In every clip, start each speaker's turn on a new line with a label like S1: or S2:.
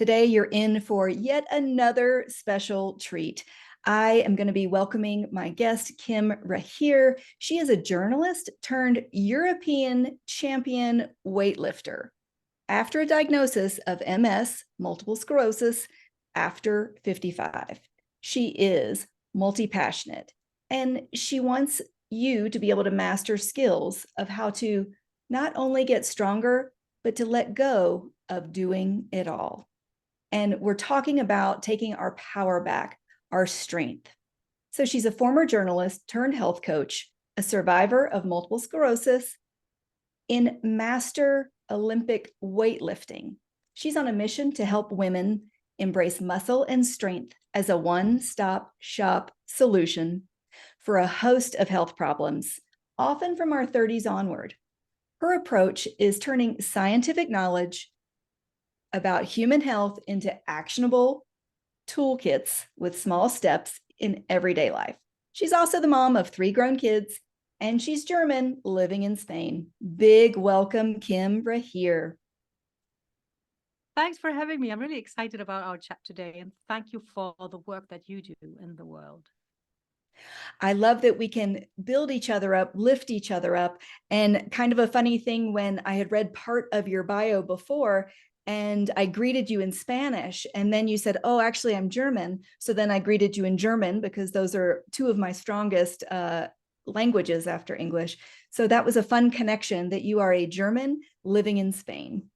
S1: Today, you're in for yet another special treat. I am going to be welcoming my guest, Kim Rahir. She is a journalist turned European champion weightlifter. After a diagnosis of MS, multiple sclerosis, after 55, she is multi-passionate, and she wants you to be able to master skills of how to not only get stronger, but to let go of doing it all. And we're talking about taking our power back, our strength. So she's a former journalist turned health coach, a survivor of multiple sclerosis, in master Olympic weightlifting. She's on a mission to help women embrace muscle and strength as a one-stop shop solution for a host of health problems, often from our 30s onward. Her approach is turning scientific knowledge about human health into actionable toolkits with small steps in everyday life. She's also the mom of 3 grown kids, and she's German, living in Spain. Big welcome, Kim Rahir.
S2: Thanks for having me. I'm really excited about our chat today, and thank you for the work that you do in the world.
S1: I love that we can build each other up, lift each other up. And kind of a funny thing, when I had read part of your bio before, and I greeted you in Spanish, and then you said, oh, actually, I'm German. So then I greeted you in German, because those are 2 of my strongest languages after English. So that was a fun connection, that you are a German living in Spain.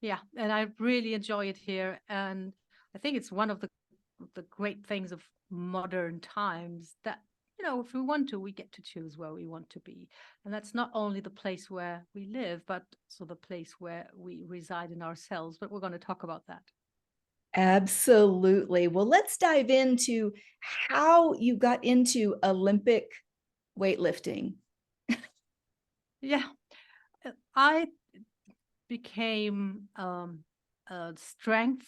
S2: Yeah, and I really enjoy it here. And I think it's one of the great things of modern times that, if we want to, we get to choose where we want to be. And that's not only the place where we live, but also the place where we reside in ourselves. But we're going to talk about that.
S1: Absolutely. Well, let's dive into how you got into Olympic weightlifting.
S2: Yeah, I became a strength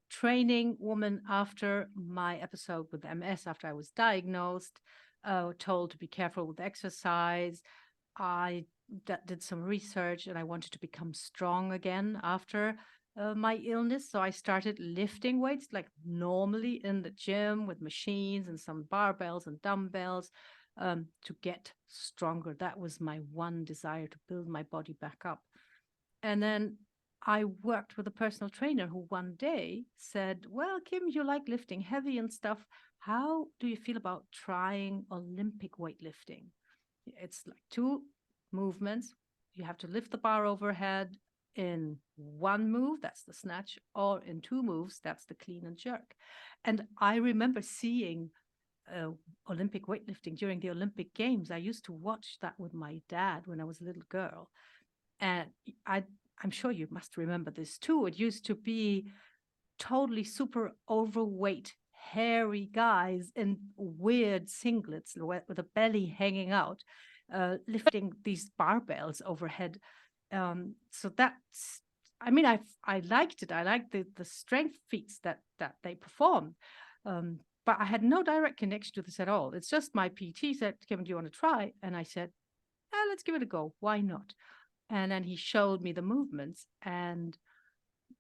S2: training woman after my episode with MS, after I was diagnosed, told to be careful with exercise. I did some research, and I wanted to become strong again after my illness. So I started lifting weights like normally in the gym with machines and some barbells and dumbbells to get stronger. That was my one desire, to build my body back up. And then I worked with a personal trainer who one day said, well, Kim, you like lifting heavy and stuff. How do you feel about trying Olympic weightlifting? It's like 2 movements. You have to lift the bar overhead in 1 move, that's the snatch, or in 2 moves, that's the clean and jerk. And I remember seeing Olympic weightlifting during the Olympic Games. I used to watch that with my dad when I was a little girl. And I'm sure you must remember this too. It used to be totally super overweight, hairy guys in weird singlets with a belly hanging out, lifting these barbells overhead. So that's, I liked it. I liked the strength feats that they performed. But I had no direct connection to this at all. It's just my PT said, Kim, do you want to try? And I said, let's give it a go. Why not? And then he showed me the movements, and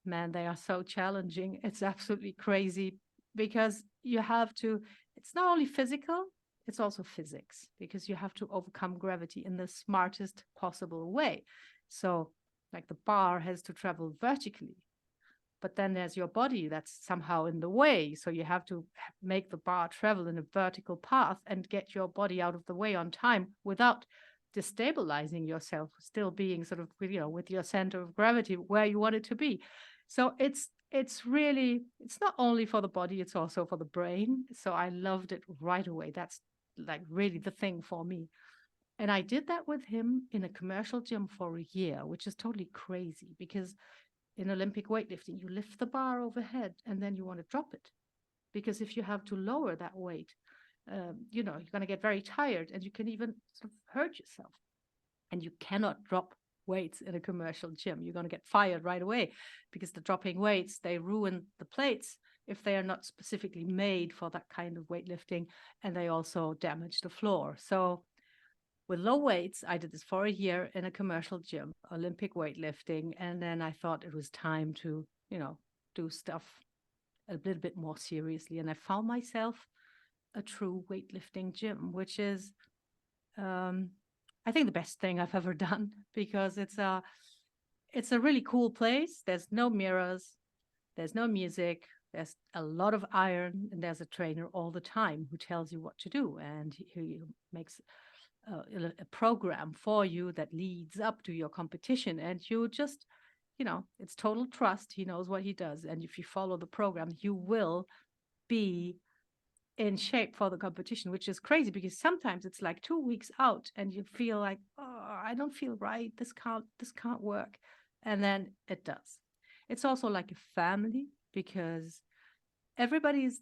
S2: man, they are so challenging. It's absolutely crazy, because you have to, it's not only physical, it's also physics, because you have to overcome gravity in the smartest possible way. So like the bar has to travel vertically, but then there's your body that's somehow in the way. So you have to make the bar travel in a vertical path and get your body out of the way on time without destabilizing yourself, still being sort of, with your center of gravity where you want it to be. So it's really, it's not only for the body, it's also for the brain. So I loved it right away. That's like really the thing for me. And I did that with him in a commercial gym for a year, which is totally crazy, because in Olympic weightlifting, you lift the bar overhead and then you want to drop it. Because if you have to lower that weight, you're going to get very tired, and you can even sort of hurt yourself. And you cannot drop weights in a commercial gym. You're going to get fired right away, because the dropping weights, they ruin the plates if they are not specifically made for that kind of weightlifting, and they also damage the floor. So with low weights. I did this for a year in a commercial gym, Olympic weightlifting. And then I thought it was time to, do stuff a little bit more seriously. And I found myself a true weightlifting gym, which is, I think, the best thing I've ever done, because it's a really cool place. There's no mirrors, there's no music, there's a lot of iron, and there's a trainer all the time who tells you what to do, and he makes a program for you that leads up to your competition, and you just, it's total trust. He knows what he does, and if you follow the program, you will be in shape for the competition, which is crazy, because sometimes it's like 2 weeks out and you feel like, oh, I don't feel right, this can't work, and then it does. It's also like a family, because everybody's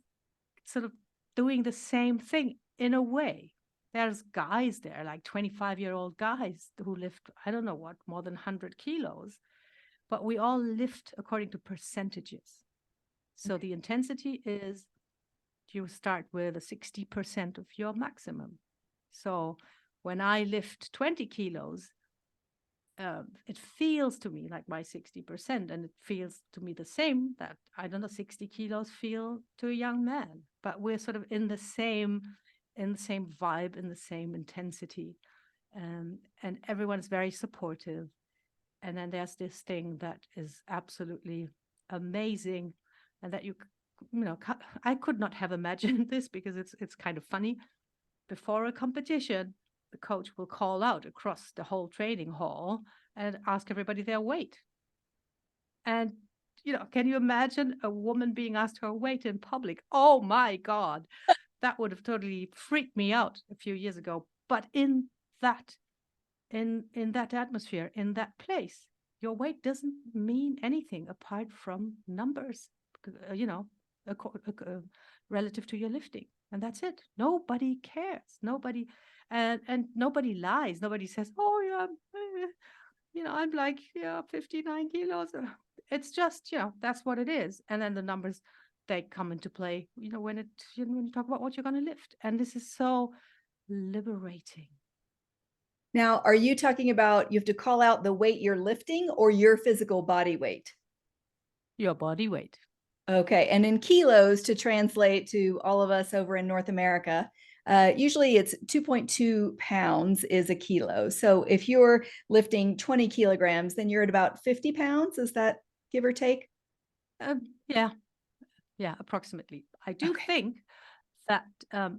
S2: sort of doing the same thing in a way. There's guys there, like 25-year-old guys who lift, I don't know what, more than 100 kilos, but we all lift according to percentages. So the intensity is, you start with a 60% of your maximum. So when I lift 20 kilos, it feels to me like my 60%, and it feels to me the same that, I don't know, 60 kilos feel to a young man, but we're sort of in the same vibe, in the same intensity, and everyone's very supportive. And then there's this thing that is absolutely amazing, and that I could not have imagined this, because it's kind of funny. Before a competition, the coach will call out across the whole training hall and ask everybody their weight. And, can you imagine a woman being asked her weight in public? Oh my God, that would have totally freaked me out a few years ago. But in that atmosphere, in that place, your weight doesn't mean anything apart from numbers, relative to your lifting. And that's it. Nobody cares. Nobody, and nobody lies. Nobody says, oh yeah, I'm like, 59 kilos. It's just, that's what it is. And then the numbers, they come into play, when you talk about what you're going to lift. And this is so liberating.
S1: Now, are you talking about you have to call out the weight you're lifting or your physical body weight?
S2: Your body weight.
S1: Okay. And in kilos, to translate to all of us over in North America, usually it's 2.2 pounds is a kilo. So if you're lifting 20 kilograms, then you're at about 50 pounds. Is that give or take?
S2: Yeah, approximately. I do think that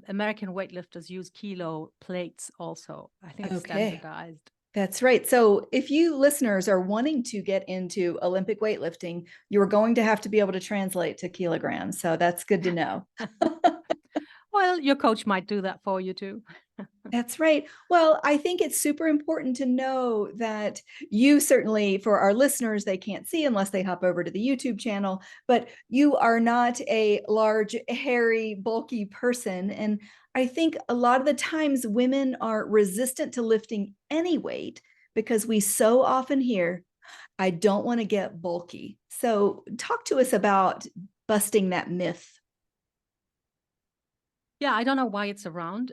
S2: American weightlifters use kilo plates also. I think it's standardized.
S1: That's right. So if you listeners are wanting to get into Olympic weightlifting, you're going to have to be able to translate to kilograms. So that's good to know.
S2: Well, your coach might do that for you too.
S1: That's right. Well, I think it's super important to know that you certainly, for our listeners, they can't see unless they hop over to the YouTube channel, but you are not a large, hairy, bulky person. And I think a lot of the times women are resistant to lifting any weight because we so often hear, I don't want to get bulky. So talk to us about busting that myth.
S2: Yeah, I don't know why it's around.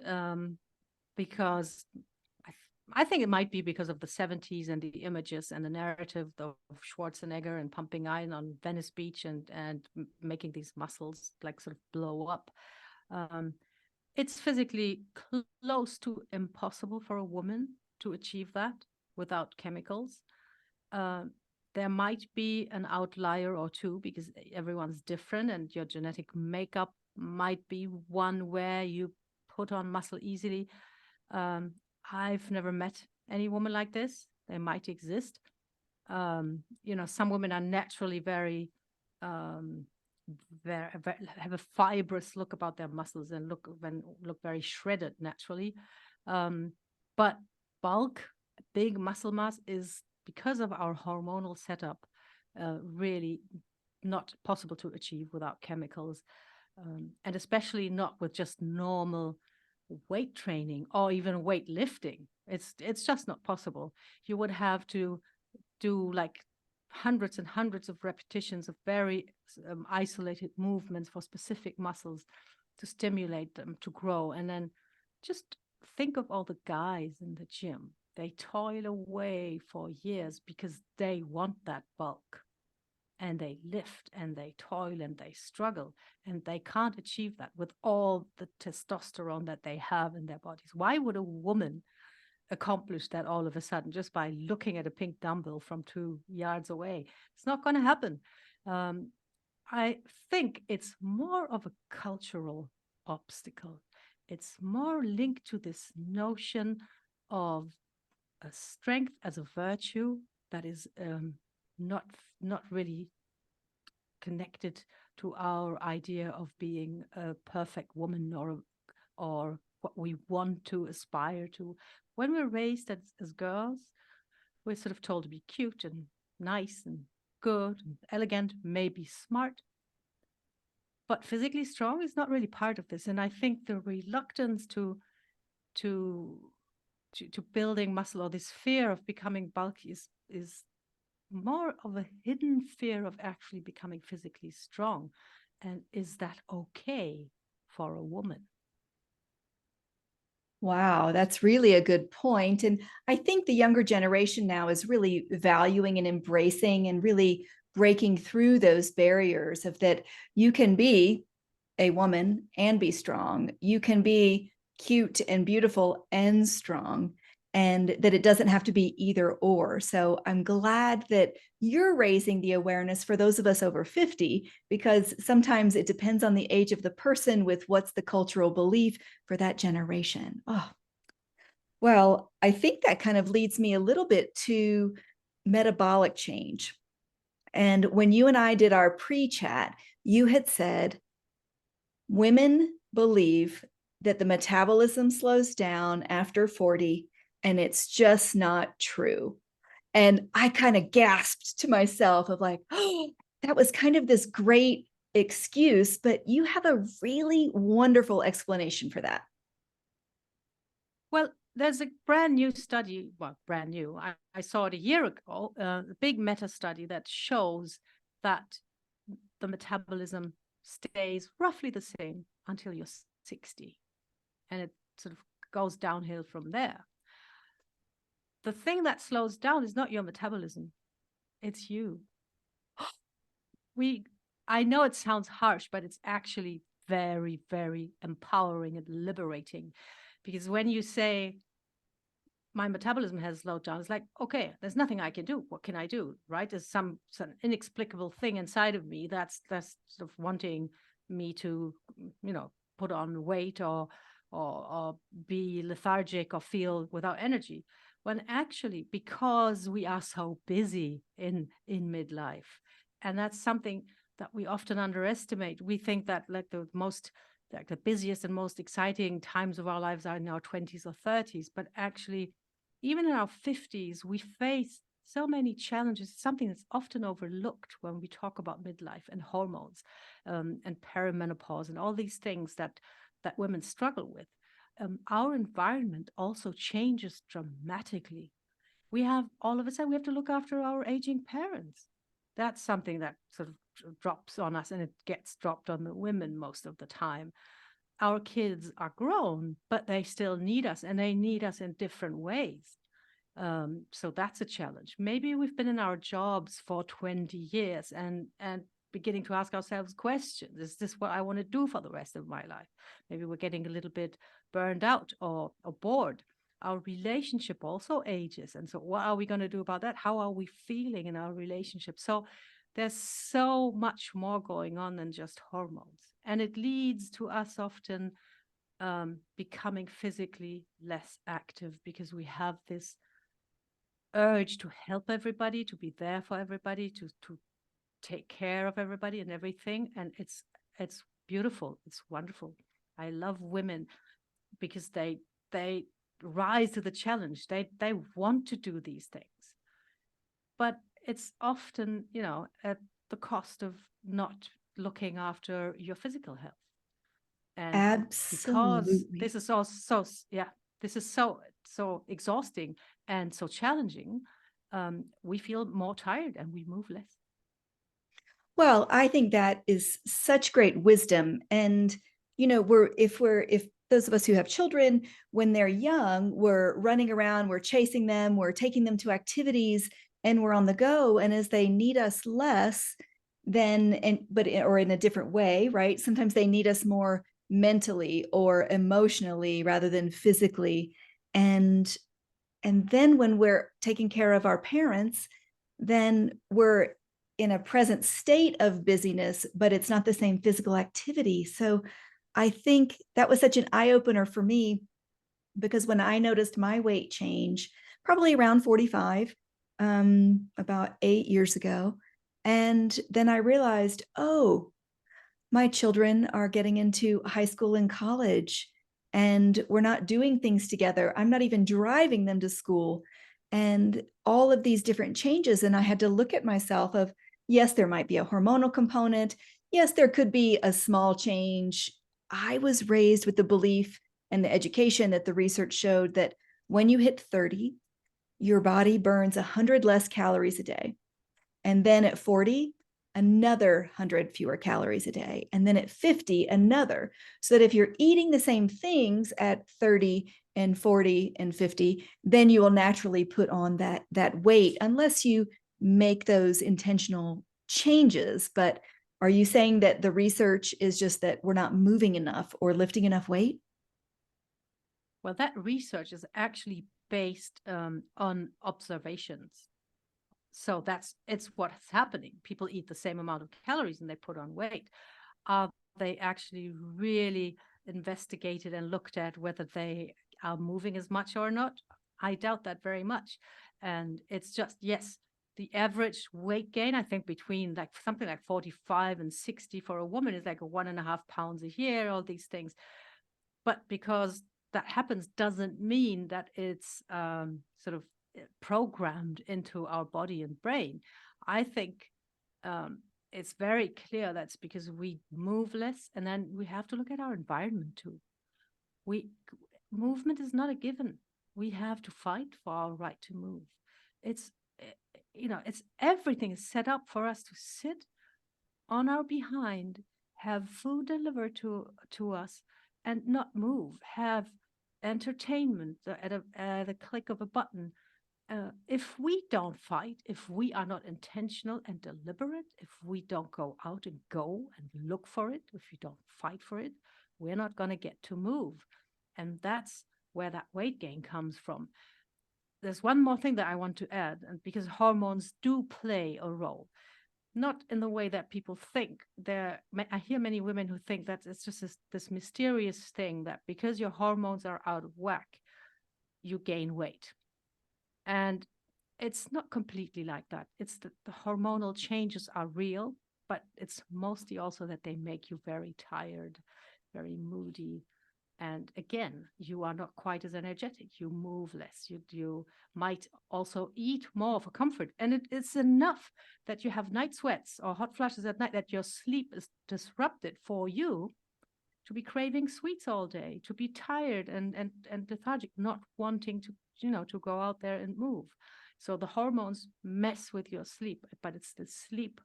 S2: Because I think it might be because of the 70s and the images and the narrative of Schwarzenegger and pumping iron on Venice Beach and making these muscles like sort of blow up. It's physically close to impossible for a woman to achieve that without chemicals. There might be an outlier or two, because everyone's different, and your genetic makeup might be one where you put on muscle easily. I've never met any woman like this. They might exist. Some women are naturally very, have a fibrous look about their muscles and look very shredded naturally. But bulk, big muscle mass is, because of our hormonal setup, really not possible to achieve without chemicals, and especially not with just normal weight training or even weight lifting. It's just not possible. You would have to do like hundreds and hundreds of repetitions of very isolated movements for specific muscles to stimulate them to grow, and then just think of all the guys in the gym. They toil away for years because they want that bulk, and they lift and they toil and they struggle, and they can't achieve that with all the testosterone that they have in their bodies. Why would a woman accomplish that all of a sudden just by looking at a pink dumbbell from 2 yards away? It's not going to happen. I think it's more of a cultural obstacle. It's more linked to this notion of a strength as a virtue that is not not really connected to our idea of being a perfect woman, or what we want to aspire to. When we're raised as girls, we're sort of told to be cute and nice and good and elegant, maybe smart, but physically strong is not really part of this. And I think the reluctance to building muscle, or this fear of becoming bulky, is more of a hidden fear of actually becoming physically strong. And is that okay for a woman?
S1: Wow, that's really a good point. And I think the younger generation now is really valuing and embracing and really breaking through those barriers of that you can be a woman and be strong. You can be cute and beautiful and strong, and that it doesn't have to be either or. So I'm glad that you're raising the awareness for those of us over 50, because sometimes it depends on the age of the person with what's the cultural belief for that generation. Oh, well, I think that kind of leads me a little bit to metabolic change. And when you and I did our pre-chat, you had said women believe that the metabolism slows down after 40, and it's just not true. And I kind of gasped to myself of like, oh, that was kind of this great excuse, but you have a really wonderful explanation for that.
S2: Well, there's a brand new study, well, brand new. I saw it a year ago, a big meta study that shows that the metabolism stays roughly the same until you're 60. And it sort of goes downhill from there. The thing that slows down is not your metabolism, it's you. I know it sounds harsh, but it's actually very, very empowering and liberating. Because when you say, my metabolism has slowed down, it's like, okay, there's nothing I can do. What can I do? Right? There's some inexplicable thing inside of me that's sort of wanting me to, put on weight or be lethargic or feel without energy. When actually, because we are so busy in midlife, and that's something that we often underestimate. We think that the busiest and most exciting times of our lives are in our 20s or 30s, but actually, even in our 50s, we face so many challenges, something that's often overlooked when we talk about midlife and hormones, and perimenopause and all these things that women struggle with. Our environment also changes dramatically. All of a sudden, we have to look after our aging parents. That's something that sort of drops on us, and it gets dropped on the women most of the time. Our kids are grown, but they still need us, and they need us in different ways. So that's a challenge. Maybe we've been in our jobs for 20 years and beginning to ask ourselves questions. Is this what I want to do for the rest of my life? Maybe we're getting a little bit burned out or bored. Our relationship also ages. And so what are we going to do about that? How are we feeling in our relationship? So there's so much more going on than just hormones. And it leads to us often becoming physically less active because we have this urge to help everybody, to be there for everybody, to take care of everybody and everything. And it's beautiful. It's wonderful. I love women because they rise to the challenge. They want to do these things. But it's often, at the cost of not looking after your physical health. And
S1: Absolutely.
S2: because this is this is so exhausting and so challenging, we feel more tired and we move less.
S1: Well, I think that is such great wisdom. And, if those of us who have children, when they're young, we're running around, we're chasing them, we're taking them to activities, and we're on the go. And as they need us less, then, or in a different way, right? Sometimes they need us more mentally or emotionally rather than physically. And then when we're taking care of our parents, then we're in a present state of busyness, but it's not the same physical activity. So I think that was such an eye opener for me, because when I noticed my weight change, probably around 45, about 8 years ago, and then I realized, oh, my children are getting into high school and college, and we're not doing things together. I'm not even driving them to school, and all of these different changes. And I had to look at myself of, yes, there might be a hormonal component. Yes, there could be a small change. I was raised with the belief and the education that the research showed that when you hit 30, your body burns 100 less calories a day. And then at 40, another 100 fewer calories a day. And then at 50, another. So that if you're eating the same things at 30 and 40 and 50, then you will naturally put on that weight unless you make those intentional changes. But are you saying that the research is just that we're not moving enough or lifting enough weight?
S2: Well, that research is actually based on observations. So it's what's happening. People eat the same amount of calories and they put on weight. Are they actually really investigated and looked at whether they are moving as much or not? I doubt that very much. And it's just, yes, the average weight gain, I think between like something like 45 and 60 for a woman is like 1.5 pounds a year, all these things. But because that happens doesn't mean that it's sort of programmed into our body and brain. I think it's very clear that's because we move less, and then we have to look at our environment too. We movement is not a given. We have to fight for our right to move. It's it's everything is set up for us to sit on our behind, have food delivered to us, and not move. Have entertainment at a click of a button. If we don't fight, if we are not intentional and deliberate, if we don't go out and go and look for it, if we don't fight for it, we're not going to get to move. And that's where that weight gain comes from. There's one more thing that I want to add, and because hormones do play a role, not in the way that people think. I hear many women who think that it's just this mysterious thing that because your hormones are out of whack, you gain weight. And it's not completely like that. It's that the hormonal changes are real, but it's mostly also that they make you very tired, very moody. And again, you are not quite as energetic. You move less. You might also eat more for comfort. And it's enough that you have night sweats or hot flushes at night, that your sleep is disrupted for you to be craving sweets all day, to be tired and lethargic, not wanting to go out there and move. So the hormones mess with your sleep, but it's the sleep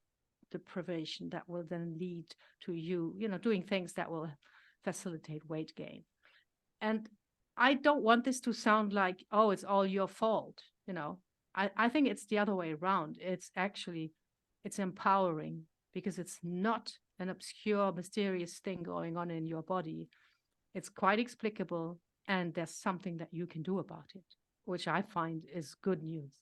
S2: deprivation that will then lead to you doing things that will facilitate weight gain. And I don't want this to sound like, oh, it's all your fault. I think it's the other way around. It's empowering, because it's not an obscure, mysterious thing going on in your body. It's quite explicable, and there's something that you can do about it, which I find is good news.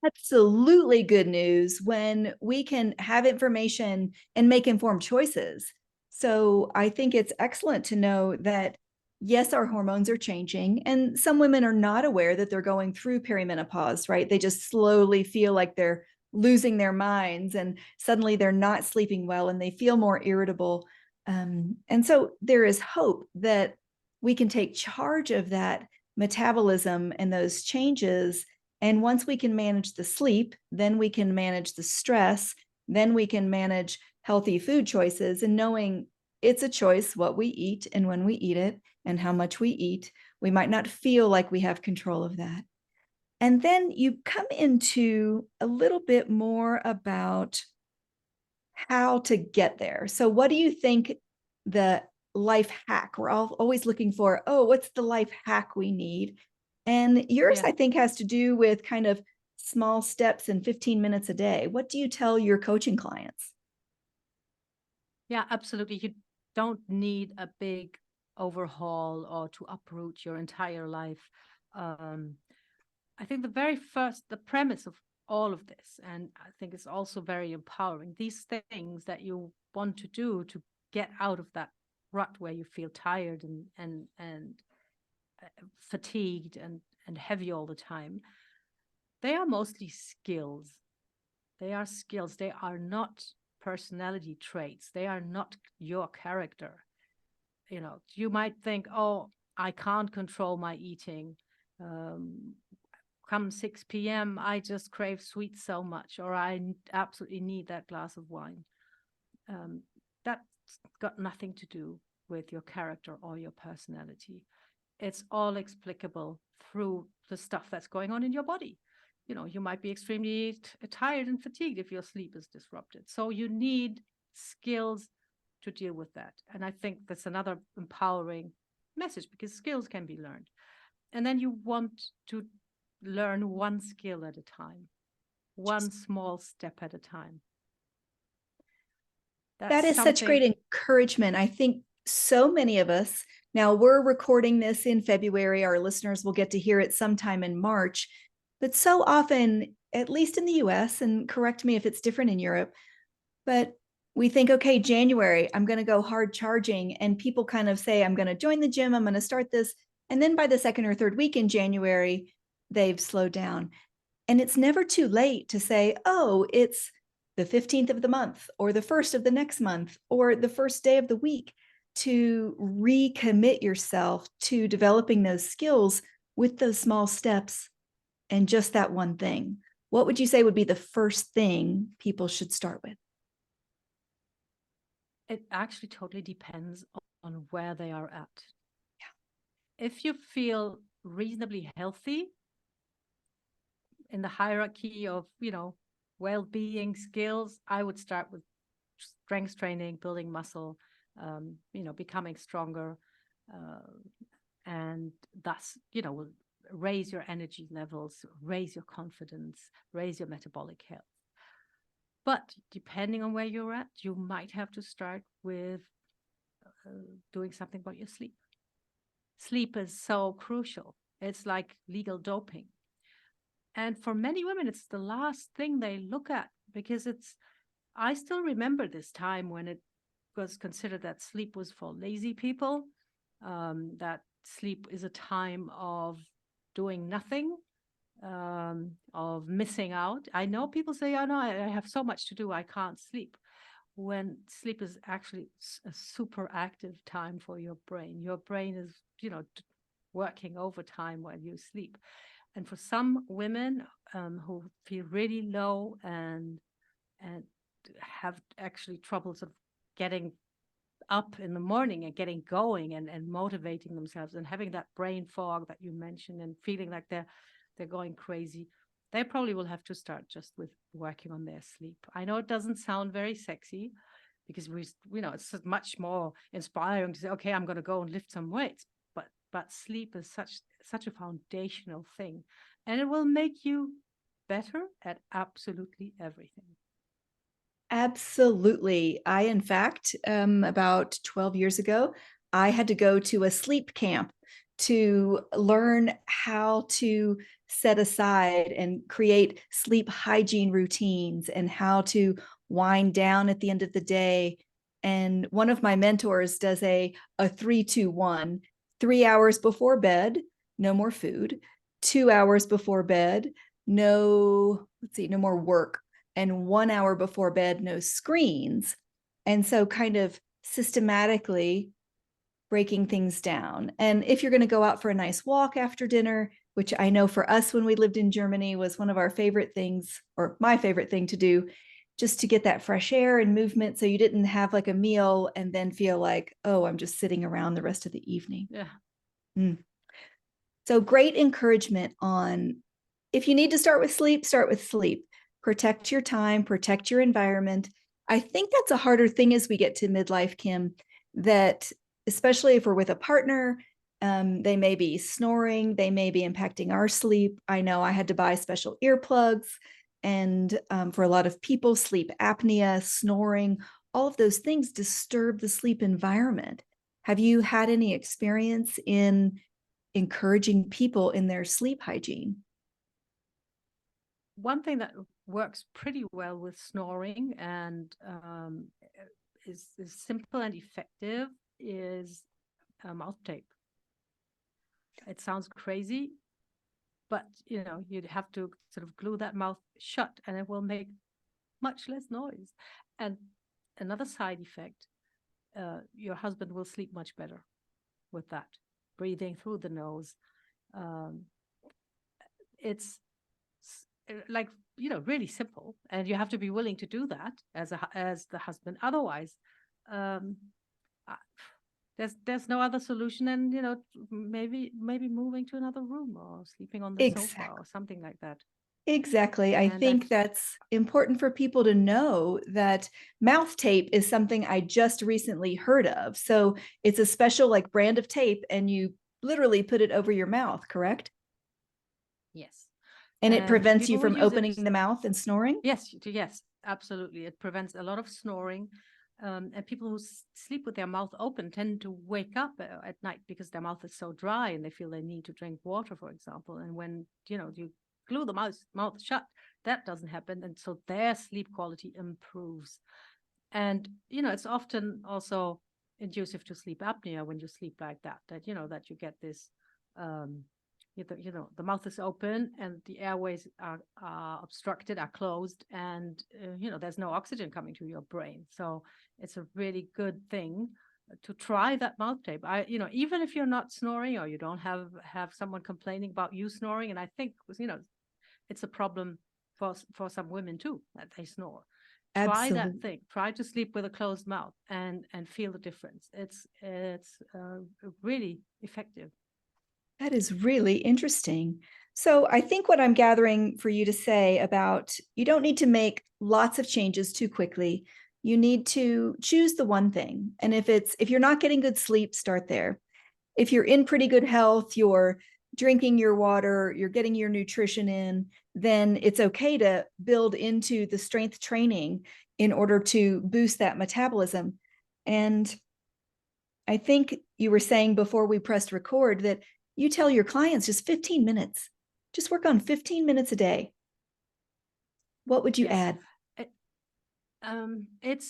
S1: Absolutely good news when we can have information and make informed choices. So I think it's excellent to know that, yes, our hormones are changing, and some women are not aware that they're going through perimenopause, right? They just slowly feel like they're losing their minds, and suddenly they're not sleeping well and they feel more irritable. And so there is hope that we can take charge of that metabolism and those changes. And once we can manage the sleep, then we can manage the stress, then we can manage healthy food choices, and knowing it's a choice what we eat and when we eat it and how much we eat. We might not feel like we have control of that. And then you come into a little bit more about how to get there. So what do you think the life hack. We're all always looking for, oh, what's the life hack we need? And yours,
S2: Yeah.
S1: I think, has to do with kind of small steps and 15 minutes a day. What do you tell your coaching clients?
S2: Yeah, absolutely. You don't need a big overhaul or to uproot your entire life. Um, I think the premise of all of this, and I think it's also very empowering, these things that you want to do to get out of that rut where you feel tired and fatigued and heavy all the time, they are mostly skills. They are skills. They are not personality traits. They are not your character. You know, you might think, oh, I can't control my eating. Um, Come 6 p.m., I just crave sweets so much, or I absolutely need that glass of wine. That's got nothing to do with your character or your personality. It's all explicable through the stuff that's going on in your body. You know, you might be extremely tired and fatigued if your sleep is disrupted. So you need skills to deal with that. And I think that's another empowering message, because skills can be learned. And then you want to learn one skill at a time, one small step at a time. That's
S1: That is such
S2: something.
S1: great encouragement. I think so many of us, now we're recording this in February, our listeners will get to hear it sometime in March, but so often, at least in the US, and correct me if it's different in Europe, but we think, okay, January, I'm going to go hard charging. And people kind of say, I'm going to join the gym, I'm going to start this. And then by the second or third week in January, they've slowed down. And it's never too late to say, oh, it's the 15th of the month, or the first of the next month, or the first day of the week, to recommit yourself to developing those skills with those small steps and just that one thing. What would you say would be the first thing people should start with?
S2: It actually totally depends on where they are at. Yeah. If you feel reasonably healthy in the hierarchy of, well-being skills, I would start with strength training, building muscle, becoming stronger, and thus, will raise your energy levels, raise your confidence, raise your metabolic health. But depending on where you're at, you might have to start with doing something about your sleep. Sleep is so crucial. It's like legal doping. And for many women, it's the last thing they look at, because I still remember this time when it was considered that sleep was for lazy people, that sleep is a time of doing nothing, of missing out. I know people say, oh no, I have so much to do, I can't sleep. When sleep is actually a super active time for your brain. Your brain is, working overtime while you sleep. And for some women who feel really low and have actually trouble sort of getting up in the morning and getting going and motivating themselves and having that brain fog that you mentioned and feeling like they're going crazy, they probably will have to start just with working on their sleep. I know it doesn't sound very sexy, because it's much more inspiring to say, okay, I'm going to go and lift some weights, but sleep is such a foundational thing, and it will make you better at absolutely everything.
S1: Absolutely. In fact, about 12 years ago, I had to go to a sleep camp to learn how to set aside and create sleep hygiene routines and how to wind down at the end of the day. And one of my mentors does a 3-2-1, 3 hours before bed, no more food, 2 hours before bed, no more work, and 1 hour before bed, no screens. And so kind of systematically breaking things down. And if you're going to go out for a nice walk after dinner, which I know for us when we lived in Germany was one of our favorite things, or my favorite thing to do, just to get that fresh air and movement, so you didn't have like a meal and then feel like, oh, I'm just sitting around the rest of the evening.
S2: Yeah.
S1: So great encouragement on, if you need to start with sleep, start with sleep. Protect your time, protect your environment. I think that's a harder thing as we get to midlife, Kim, that especially if we're with a partner, they may be snoring, they may be impacting our sleep. I know I had to buy special earplugs, and for a lot of people, sleep apnea, snoring, all of those things disturb the sleep environment. Have you had any experience in encouraging people in their sleep hygiene?
S2: One thing that works pretty well with snoring and is simple and effective is mouth tape. It sounds crazy, but you'd have to sort of glue that mouth shut and it will make much less noise. And another side effect, your husband will sleep much better with that, breathing through the nose. It's like, really simple, and you have to be willing to do that as the husband. Otherwise, um, there's no other solution, and maybe moving to another room or sleeping on the sofa
S1: Exactly.
S2: or something like that.
S1: Exactly. I
S2: And I
S1: think that's important for people to know that mouth tape is something I just recently heard of. So it's a special like brand of tape, and you literally put it over your mouth, correct?
S2: Yes,
S1: And it
S2: and
S1: prevents you
S2: people who
S1: from
S2: use it,
S1: opening the mouth and snoring?
S2: yes, absolutely, it prevents a lot of snoring. And people who sleep with their mouth open tend to wake up at night because their mouth is so dry and they feel they need to drink water, for example. And when you glue the mouth shut, that doesn't happen, and so their sleep quality improves. And it's often also inducive to sleep apnea when you sleep like that. That you get this. Um, the mouth is open and the airways are obstructed, are closed, and there's no oxygen coming to your brain. So it's a really good thing to try that mouth tape. Even if you're not snoring or you don't have someone complaining about you snoring, and I think it's a problem for some women too, that they snore. Try that
S1: Absolutely.
S2: thing. Try to sleep with a closed mouth and feel the difference. It's really effective.
S1: That is really interesting. So I think what I'm gathering for you to say about you don't need to make lots of changes too quickly. You need to choose the one thing. And if you're not getting good sleep, start there. If you're in pretty good health, you're drinking your water, you're getting your nutrition in, then it's okay to build into the strength training in order to boost that metabolism. And I think you were saying before we pressed record that you tell your clients just 15 minutes, just work on 15 minutes a day. What would you
S2: Yes.
S1: add?
S2: It,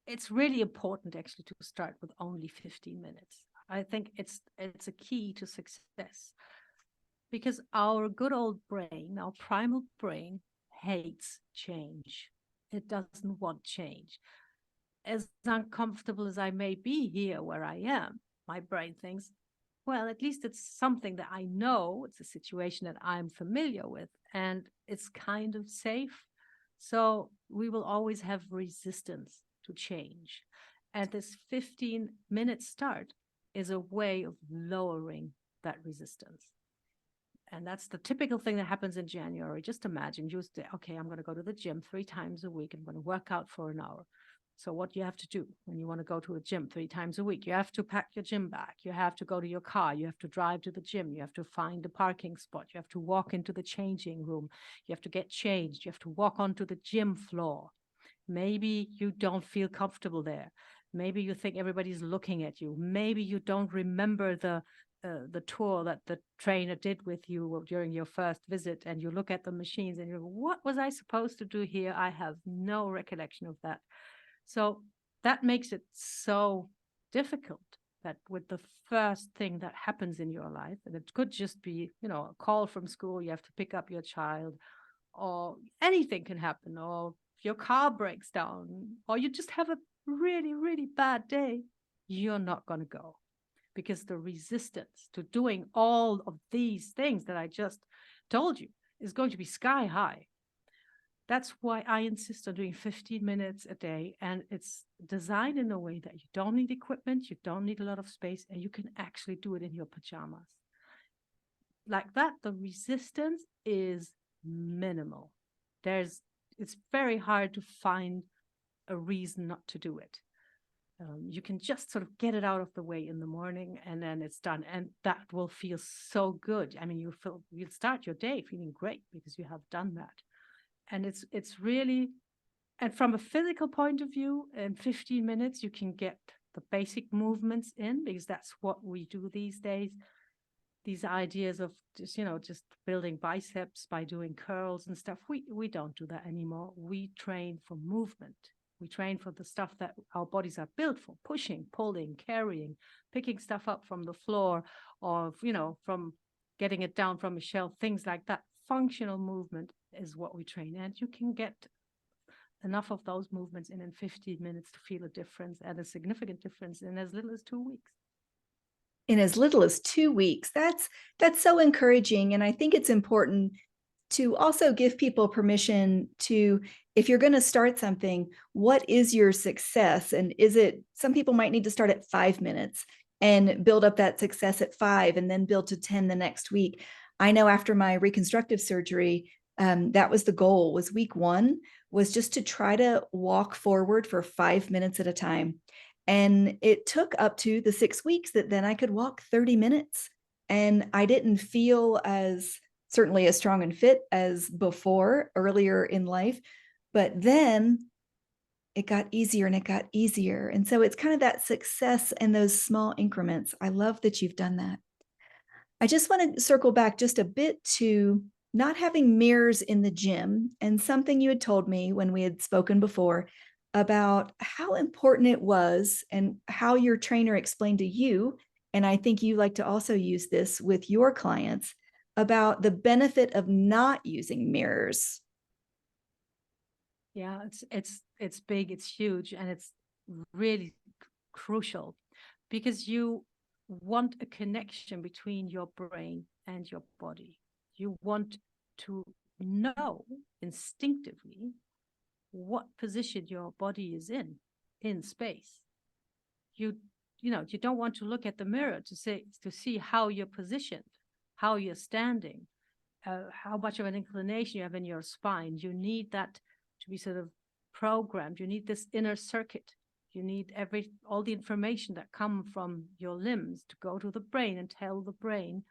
S2: it's really important actually to start with only 15 minutes. I think it's a key to success, because our good old brain, our primal brain, hates change. It doesn't want change. As uncomfortable as I may be here where I am, my brain thinks, well, at least it's something that I know, it's a situation that I'm familiar with, and it's kind of safe. So we will always have resistance to change. And this 15-minute start is a way of lowering that resistance. And that's the typical thing that happens in January. Just imagine you say, okay, I'm going to go to the gym 3 times a week. I'm going to work out for an hour. So what do you have to do when you want to go to a gym 3 times a week? You have to pack your gym bag. You have to go to your car. You have to drive to the gym. You have to find a parking spot. You have to walk into the changing room. You have to get changed. You have to walk onto the gym floor. Maybe you don't feel comfortable there. Maybe you think everybody's looking at you. Maybe you don't remember the tour that the trainer did with you during your first visit, and you look at the machines and you go, what was I supposed to do here? I have no recollection of that. So that makes it so difficult that with the first thing that happens in your life, and it could just be, a call from school, you have to pick up your child, or anything can happen, or your car breaks down, or you just have a really, really bad day, you're not going to go, because the resistance to doing all of these things that I just told you is going to be sky high. That's why I insist on doing 15 minutes a day. And it's designed in a way that you don't need equipment, you don't need a lot of space, and you can actually do it in your pajamas. Like that, the resistance is minimal. It's very hard to find a reason not to do it. You can just sort of get it out of the way in the morning, and then it's done. And that will feel so good. I mean, you'll start your day feeling great because you have done that. And it's really, and from a physical point of view, in 15 minutes, you can get the basic movements in, because that's what we do these days. These ideas of just building biceps by doing curls and stuff, we don't do that anymore. We train for movement. We train for the stuff that our bodies are built for: pushing, pulling, carrying, picking stuff up from the floor, or from getting it down from a shelf, things like that. Functional movement is what we train, and you can get enough of those movements in 15 minutes to feel a difference, and a significant difference, in as little as 2 weeks.
S1: In as little as 2 weeks. That's so encouraging. And I think it's important to also give people permission to, if you're going to start something, what is your success? And some people might need to start at 5 minutes and build up that success at 5 and then build to 10 the next week. I know after my reconstructive surgery, that was the goal. Was week 1 was just to try to walk forward for 5 minutes at a time. And it took up to the 6 weeks that then I could walk 30 minutes. And I didn't feel certainly as strong and fit as before, earlier in life. But then it got easier and it got easier. And so it's kind of that success and those small increments. I love that you've done that. I just want to circle back just a bit to not having mirrors in the gym, and something you had told me when we had spoken before about how important it was, and how your trainer explained to you, and I think you like to also use this with your clients, about the benefit of not using mirrors.
S2: Yeah, it's big, it's huge, and it's really crucial, because you want a connection between your brain and your body. You want to know instinctively what position your body is in space. You don't want to look at the mirror to see how you're positioned, how you're standing, how much of an inclination you have in your spine. You need that to be sort of programmed. You need this inner circuit. You need all the information that come from your limbs to go to the brain and tell the brain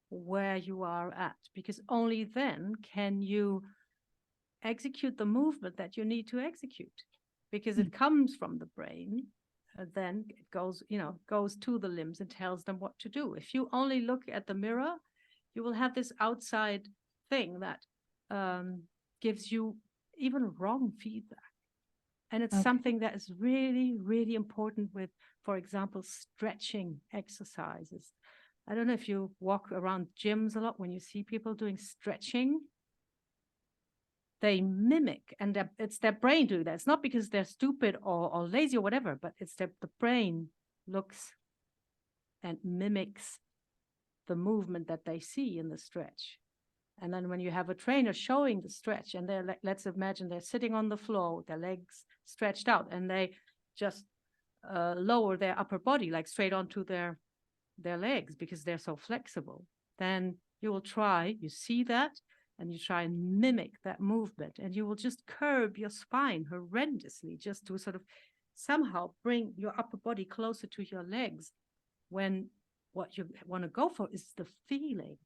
S2: where you are at, because only then can you execute the movement that you need to execute, because it comes from the brain. Then it goes to the limbs and tells them what to do. If you only look at the mirror, you will have this outside thing that gives you even wrong feedback. And it's something that is really, really important with, for example, stretching exercises. I don't know if you walk around gyms a lot, when you see people doing stretching, they mimic, and it's their brain doing that. It's not because they're stupid or lazy or whatever, but it's the brain looks and mimics the movement that they see in the stretch. And then when you have a trainer showing the stretch, and let's imagine they're sitting on the floor with their legs stretched out, and they just lower their upper body like straight onto their legs because they're so flexible. Then you see that, and you try and mimic that movement, and you will just curb your spine horrendously, just to sort of somehow bring your upper body closer to your legs, when what you want to go for is the feeling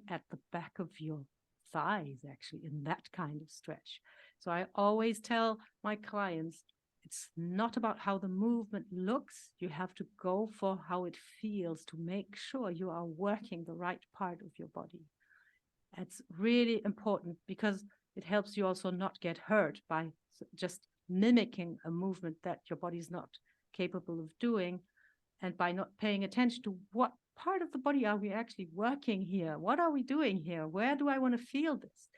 S2: at the back of your thighs, actually, in that kind of stretch. So I always tell my clients, it's not about how the movement looks. You have to go for how it feels, to make sure you are working the right part of your body. It's really important, because it helps you also not get hurt by just mimicking a movement that your body is not capable of doing, and by not paying attention to what part of the body are we actually working here? What are we doing here? Where do I want to feel this?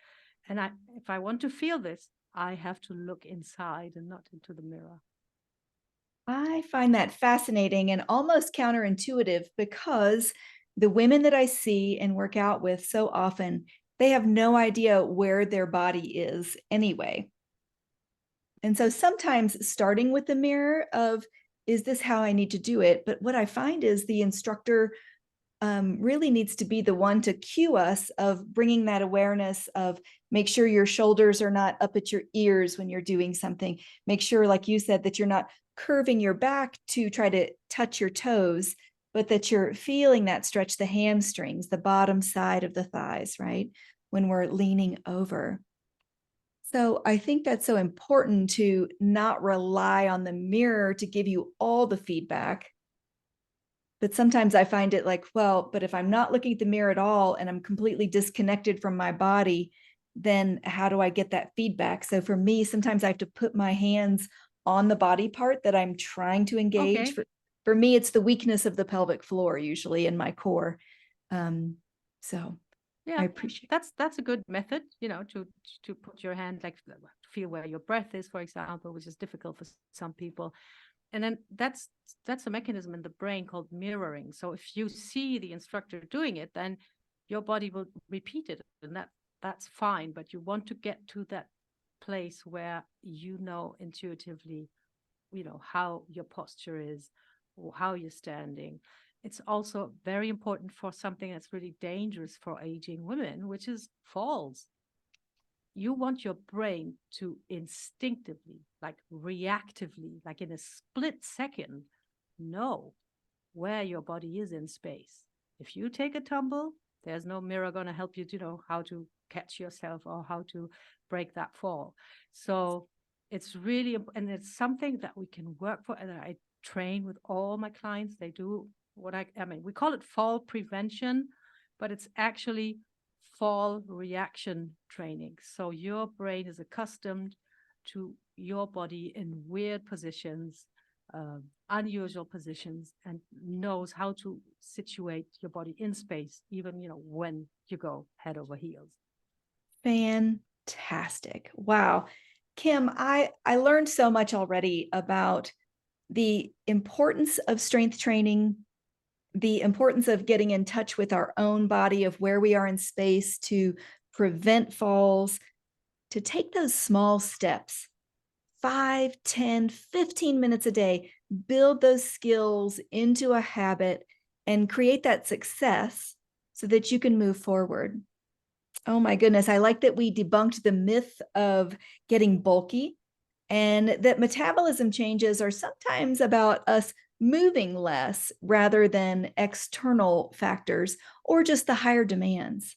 S2: And if I want to feel this, I have to look inside and not into the mirror.
S1: I find that fascinating and almost counterintuitive, because the women that I see and work out with so often, they have no idea where their body is anyway. And so sometimes starting with the mirror of, is this how I need to do it? But what I find is the instructor really needs to be the one to cue us of bringing that awareness of, make sure your shoulders are not up at your ears when you're doing something. Make sure, like you said, that you're not curving your back to try to touch your toes, but that you're feeling that stretch the hamstrings, the bottom side of the thighs, right? When we're leaning over. So I think that's so important to not rely on the mirror to give you all the feedback. But sometimes I find it like, well, but if I'm not looking at the mirror at all and I'm completely disconnected from my body, then how do I get that feedback? So for me, sometimes I have to put my hands on the body part that I'm trying to engage.
S2: Okay.
S1: For me, it's the weakness of the pelvic floor, usually in my core. So
S2: Yeah,
S1: I appreciate.
S2: that's a good method, to put your hand, like, feel where your breath is, for example, which is difficult for some people. And then that's a mechanism in the brain called mirroring. So if you see the instructor doing it, then your body will repeat it, and that's fine. But you want to get to that place where you know intuitively, how your posture is, or how you're standing. It's also very important for something that's really dangerous for aging women, which is falls. You want your brain to instinctively, like reactively, like in a split second, know where your body is in space. If you take a tumble, there's no mirror going to help you to know how to catch yourself or how to break that fall. So it's really, and it's something that we can work for. And I train with all my clients. They do what I mean, we call it fall prevention, but it's actually fall reaction training. So your brain is accustomed to your body in weird positions, unusual positions, and knows how to situate your body in space, even when you go head over heels.
S1: Fantastic. Wow. Kim, I learned so much already about the importance of strength training, the importance of getting in touch with our own body, of where we are in space to prevent falls, to take those small steps, 5, 10, 15 minutes a day, build those skills into a habit and create that success so that you can move forward. Oh my goodness. I like that we debunked the myth of getting bulky, and that metabolism changes are sometimes about us moving less rather than external factors or just the higher demands.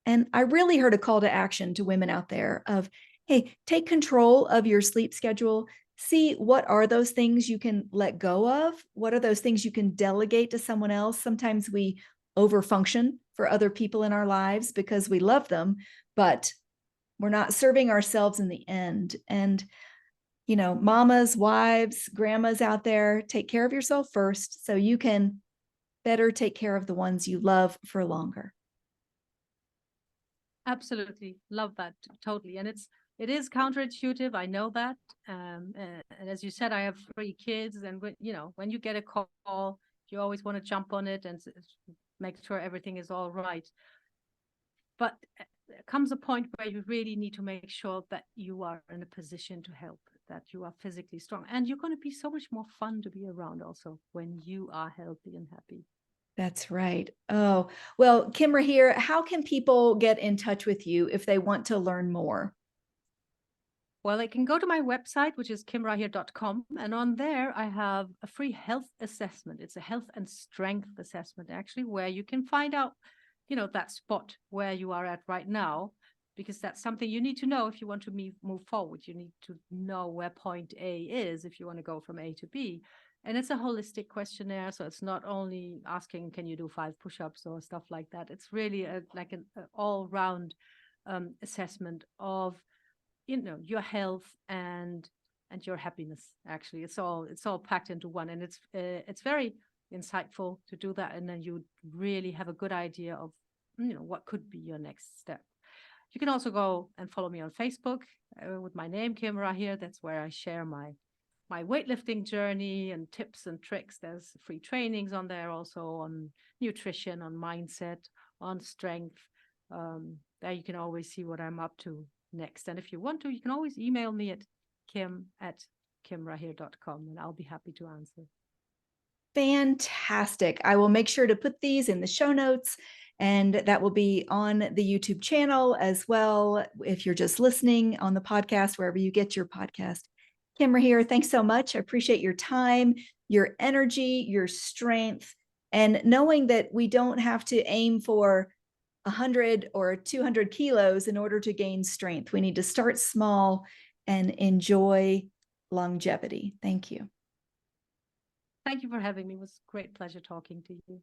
S1: And I really heard a call to action to women out there of, hey, take control of your sleep schedule. See what are those things you can let go of? What are those things you can delegate to someone else? Sometimes we overfunction for other people in our lives because we love them, but we're not serving ourselves in the end. And, mamas, wives, grandmas out there, take care of yourself first so you can better take care of the ones you love for longer.
S2: Absolutely. Love that. Totally. And it is counterintuitive. I know that. And as you said, I have 3 kids, and when you get a call, you always want to jump on it and make sure everything is all right. But there comes a point where you really need to make sure that you are in a position to help, that you are physically strong, and you're going to be so much more fun to be around also when you are healthy and happy.
S1: That's right. Oh, well, Kim Rahir, how can people get in touch with you if they want to learn more?
S2: Well, they can go to my website, which is kimrahir.com. And on there, I have a free health assessment. It's a health and strength assessment, actually, where you can find out, that spot where you are at right now, because that's something you need to know if you want to move forward. You need to know where point A is if you want to go from A to B. And it's a holistic questionnaire. So it's not only asking, can you do 5 push-ups or stuff like that? It's really like an all-round assessment of your health and your happiness. Actually, it's all packed into one, and it's very insightful to do that, and then you really have a good idea of what could be your next step. You can also go and follow me on Facebook with my name, Kim Rahir. That's where I share my weightlifting journey and tips and tricks. There's free trainings on there, also on nutrition, on mindset, on strength. There you can always see what I'm up to next. And if you want to, you can always email me at kim@kimrahir.com, and I'll be happy to answer.
S1: Fantastic. I will make sure to put these in the show notes, and that will be on the YouTube channel as well. If you're just listening on the podcast, wherever you get your podcast, Kim Rahir, thanks so much. I appreciate your time, your energy, your strength, and knowing that we don't have to aim for 100 or 200 kilos in order to gain strength. We need to start small and enjoy longevity. Thank you.
S2: Thank you for having me. It was a great pleasure talking to you.